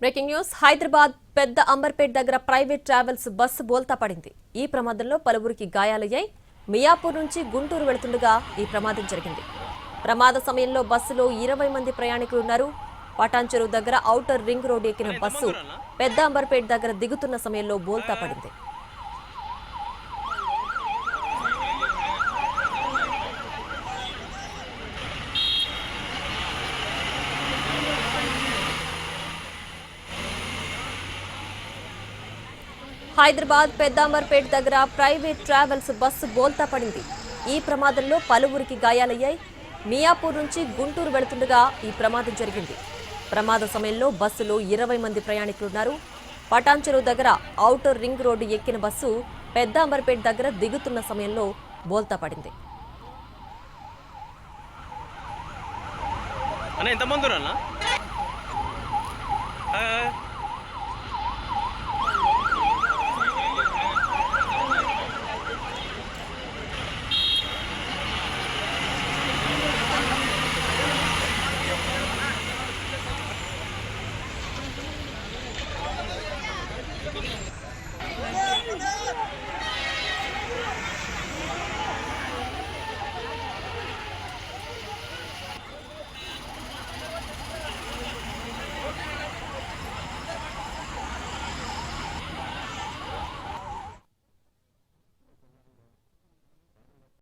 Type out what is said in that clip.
Breaking news Hyderabad పెద్ద అంబర్పేట్ దగ్గర private travels bus బోల్తా పడింది. ఈ ప్రమాదంలో పలువురికి గాయాలయ్యాయి. మియాపూర్ నుంచి గుంటూరు వెళుతుండగా ఈ ప్రమాదం జరిగింది. ప్రమాద సమయంలో బస్సులో 20 మంది ప్రయాణికులు ఉన్నారు. పటాన్చెరువు దగ్గర ఔటర్ రింగ్ రోడ్ ఎక్కిన బస్సు పెద్ద అంబర్పేట్ దగ్గర దిగుతున్న సమయంలో బోల్తా పడింది. హైదరాబాద్ పెద్దాంబర్పేట్ దగ్గర ప్రైవేట్ ట్రావెల్స్ బస్సు బోల్తా పడింది. ఈ ప్రమాదంలో పలువురికి గాయాలయ్యాయి. మియాపూర్ నుంచి గుంటూరు వెళుతుండగా ఈ ప్రమాదం జరిగింది. ప్రమాద సమయంలో బస్సులో 20 మంది ప్రయాణికులున్నారు. పటాన్చెరువు దగ్గర ఔటర్ రింగ్ రోడ్డు ఎక్కిన బస్సు పెద్దాంబర్పేట్ దగ్గర దిగుతున్న సమయంలో బోల్తా పడింది. అన్న ఎంతమంది